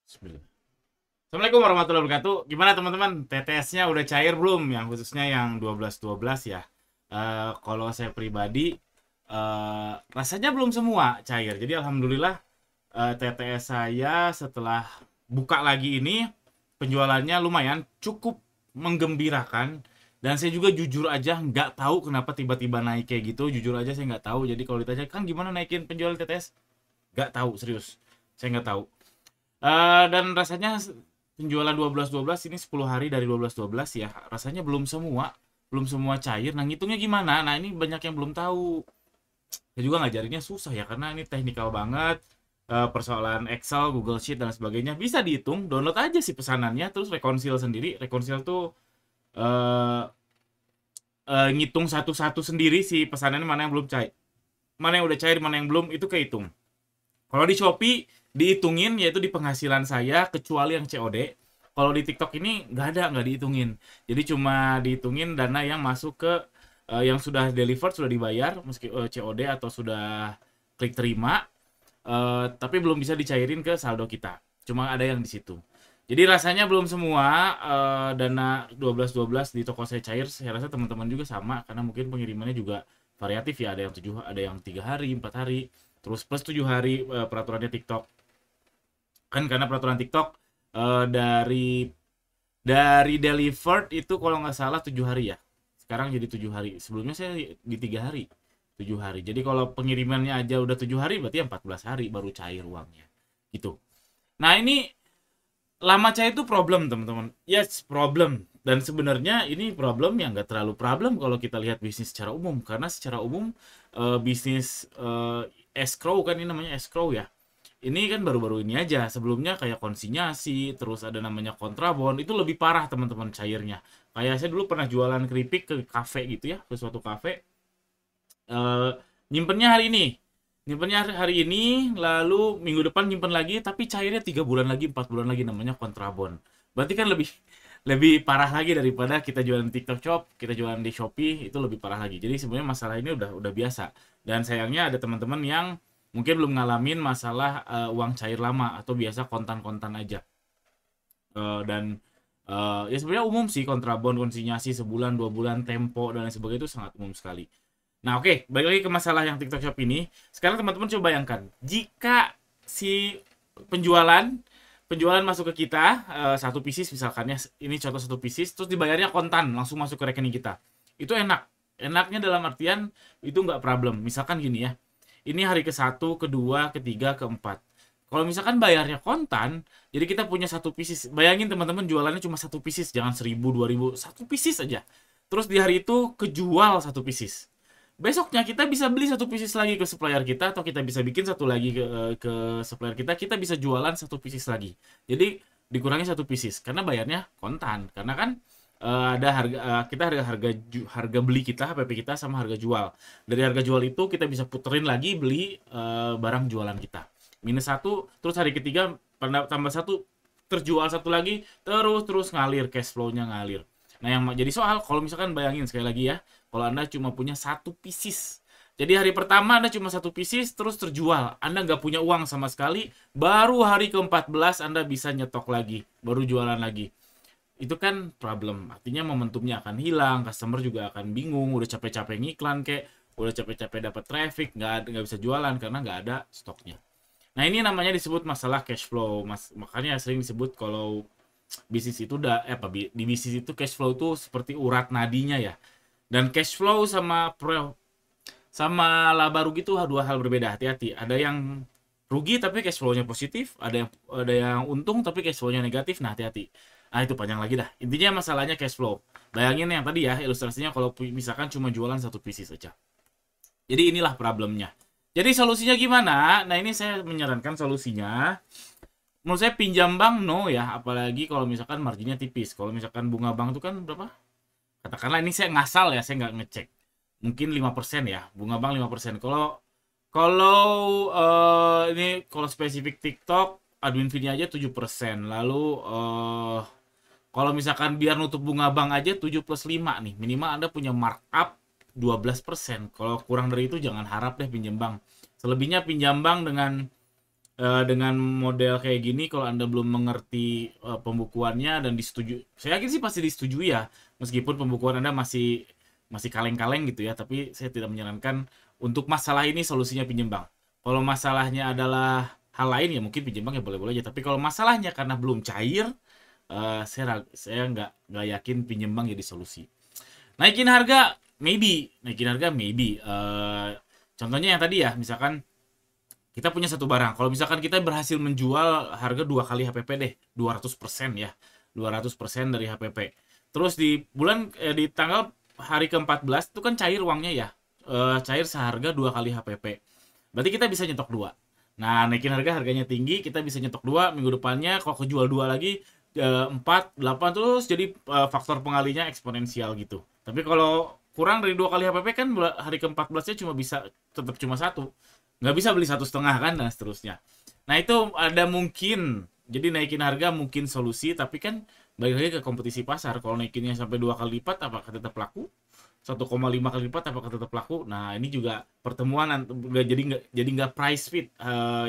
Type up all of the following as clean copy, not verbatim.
Bismillah. Assalamualaikum warahmatullahi wabarakatuh. Gimana teman-teman? TTS-nya udah cair belum? Yang khususnya yang 12-12 ya. Kalau saya pribadi rasanya belum semua cair. Jadi alhamdulillah TTS saya setelah buka lagi ini penjualannya lumayan cukup menggembirakan. Dan saya juga jujur aja nggak tahu kenapa tiba-tiba naik kayak gitu. Jujur aja saya nggak tahu. Jadi kalau ditanya kan gimana naikin penjualan TTS? Nggak tahu serius. Saya nggak tahu. Dan rasanya penjualan 12-12 ini 10 hari dari 12-12 ya. Rasanya belum semua cair. Nah, ngitungnya gimana? Nah, ini banyak yang belum tahu. Saya juga ngajarinnya susah ya karena ini teknikal banget. Persoalan Excel, Google Sheet dan sebagainya bisa dihitung. Download aja sih pesanannya terus rekonsil sendiri. Rekonsil tuh eh ngitung satu-satu sendiri si pesanannya mana yang belum cair. Mana yang udah cair, mana yang belum itu kehitung. Kalau di Shopee dihitungin yaitu di penghasilan saya kecuali yang COD. Kalau di TikTok ini nggak dihitungin. Jadi cuma dihitungin dana yang masuk ke yang sudah delivered, sudah dibayar meski COD atau sudah klik terima, tapi belum bisa dicairin ke saldo kita. Cuma ada yang di situ. Jadi rasanya belum semua dana 12-12 di toko saya cair. Saya rasa teman-teman juga sama karena mungkin pengirimannya juga variatif ya. Ada yang 7, ada yang 3 hari, 4 hari, terus plus 7 hari peraturannya TikTok. Kan karena peraturan TikTok dari delivered itu kalau nggak salah 7 hari ya. Sekarang jadi 7 hari. Sebelumnya saya di 3 hari, 7 hari. Jadi kalau pengirimannya aja udah 7 hari, berarti 14 hari baru cair uangnya. Gitu. Nah ini lama cair itu problem teman-teman. Yes, problem. Dan sebenarnya ini problem yang nggak terlalu problem kalau kita lihat bisnis secara umum. Karena secara umum bisnis escrow kan ini namanya escrow ya. Ini kan baru-baru ini aja. Sebelumnya kayak konsinyasi, terus ada namanya kontrabon. Itu lebih parah teman-teman cairnya. Kayak saya dulu pernah jualan keripik ke kafe gitu ya, ke suatu kafe. Eh, Nyimpennya hari ini. Nyimpennya hari ini, lalu minggu depan nyimpen lagi, tapi cairnya 3 bulan lagi, 4 bulan lagi namanya kontrabon. Berarti kan lebih lebih parah lagi daripada kita jualan di TikTok Shop, kita jualan di Shopee itu lebih parah lagi. Jadi sebenarnya masalah ini udah biasa. Dan sayangnya ada teman-teman yang mungkin belum ngalamin masalah uang cair lama atau biasa kontan-kontan aja. Dan ya sebenarnya umum sih kontrabon, konsinyasi sebulan, 2 bulan, tempo dan lain sebagainya itu sangat umum sekali. Nah, oke, balik lagi ke masalah yang TikTok Shop ini. Sekarang teman-teman coba bayangkan, jika si penjualan penjualan masuk ke kita satu pieces misalkan ya, ini contoh satu pieces, terus dibayarnya kontan langsung masuk ke rekening kita. Itu enak. Enaknya dalam artian itu nggak problem. Misalkan gini ya, ini hari ke-1, kedua, ketiga, keempat. Kalau misalkan bayarnya kontan, jadi kita punya satu pieces. Bayangin teman-teman jualannya cuma satu pieces, jangan 1.000, 2.000, satu pieces aja. Terus di hari itu kejual satu pieces. Besoknya kita bisa beli satu pieces lagi ke supplier kita atau kita bisa bikin satu lagi ke supplier kita bisa jualan satu pieces lagi. Jadi dikurangi satu pieces karena bayarnya kontan. Karena kan ada harga kita harga beli kita HPP kita sama harga jual. Dari harga jual itu kita bisa puterin lagi beli barang jualan kita. Minus satu, terus hari ketiga tambah satu, terjual satu lagi, terus ngalir cash flow-nya ngalir. Nah, yang jadi soal kalau misalkan bayangin sekali lagi ya, kalau Anda cuma punya satu pieces. Jadi hari pertama Anda cuma satu pieces terus terjual. Anda nggak punya uang sama sekali. Baru hari ke-14 Anda bisa nyetok lagi. Baru jualan lagi. Itu kan problem. Artinya momentumnya akan hilang. Customer juga akan bingung. Udah capek-capek ngiklan kayak. Udah capek-capek dapat traffic. Nggak bisa jualan karena nggak ada stoknya. Nah ini namanya disebut masalah cash flow. Makanya sering disebut kalau bisnis itu di bisnis itu cash flow itu seperti urat nadinya ya. Dan cash flow sama laba rugi itu dua hal berbeda. Hati-hati. Ada yang rugi tapi cash flow-nya positif, ada yang untung tapi cash flow-nya negatif. Nah, hati-hati. Nah, itu panjang lagi dah. Intinya masalahnya cash flow. Bayangin yang tadi ya, ilustrasinya kalau misalkan cuma jualan satu pieces saja. Jadi inilah problemnya. Jadi solusinya gimana? Nah, ini saya menyarankan solusinya. Menurut saya pinjam bank no ya, apalagi kalau misalkan marginnya tipis. Kalau misalkan bunga bank itu kan berapa? Katakanlah ini saya ngasal ya, saya nggak ngecek. Mungkin 5% ya, bunga bank 5%. Kalau kalau ini kalau spesifik TikTok, admin fee-nya aja 7%. Lalu kalau misalkan biar nutup bunga bank aja 7 plus 5 nih, minimal Anda punya markup 12%. Kalau kurang dari itu jangan harap deh pinjam bank. Selebihnya pinjam bank dengan dengan model kayak gini, kalau Anda belum mengerti pembukuannya dan disetujui, saya yakin sih pasti disetujui ya, meskipun pembukuan Anda masih masih kaleng-kaleng gitu ya, tapi saya tidak menyarankan untuk masalah ini solusinya pinjam bank. Kalau masalahnya adalah hal lain ya mungkin pinjam bank ya boleh-boleh aja, tapi kalau masalahnya karena belum cair, saya nggak yakin pinjam bank jadi solusi. Naikin harga maybe, contohnya yang tadi ya, misalkan kita punya satu barang. Kalau misalkan kita berhasil menjual harga 2 kali HPP deh, 200% ya. 200% dari HPP. Terus di di tanggal hari ke-14 itu kan cair uangnya ya. Cair seharga 2 kali HPP. Berarti kita bisa nyetok 2. Nah, naikin harganya tinggi, kita bisa nyetok 2, minggu depannya kalau kejual 2 lagi 4, 8 terus jadi faktor pengalinya eksponensial gitu. Tapi kalau kurang dari 2 kali HPP kan hari ke-14-nya tetap cuma 1, nggak bisa beli 1,5 kan, dan seterusnya. Nah itu ada mungkin, jadi naikin harga mungkin solusi, tapi kan balik lagi ke kompetisi pasar. Kalau naikinnya sampai 2 kali lipat apakah tetap laku, 1,5 kali lipat apakah tetap laku. Nah ini juga pertemuan jadi nggak price fit,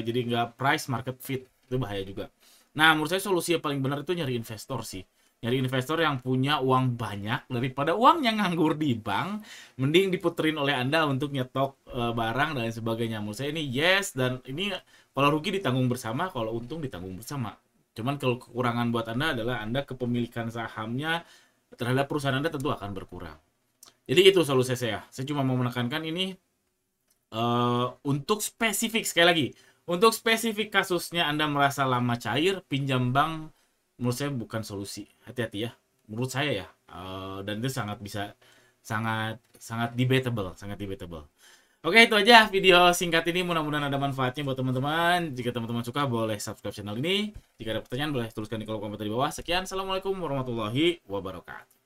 jadi nggak price market fit, itu bahaya juga. Nah menurut saya solusi yang paling benar itu nyari investor sih, nyari investor yang punya uang banyak daripada uang yang nganggur di bank. Mending diputerin oleh Anda untuk nyetok barang dan sebagainya. Menurut saya ini yes, dan ini kalau rugi ditanggung bersama, kalau untung ditanggung bersama. Cuman kalau kekurangan buat Anda adalah Anda kepemilikan sahamnya terhadap perusahaan Anda tentu akan berkurang. Jadi itu solusi saya. Saya cuma mau menekankan ini untuk spesifik, sekali lagi, untuk spesifik kasusnya Anda merasa lama cair, pinjam bank menurut saya bukan solusi. Hati-hati ya, menurut saya ya. Dan itu sangat sangat debatable, Oke, itu aja video singkat ini, mudah-mudahan ada manfaatnya buat teman-teman. Jika teman-teman suka boleh subscribe channel ini. Jika ada pertanyaan boleh tuliskan di kolom komentar di bawah. Sekian, assalamualaikum warahmatullahi wabarakatuh.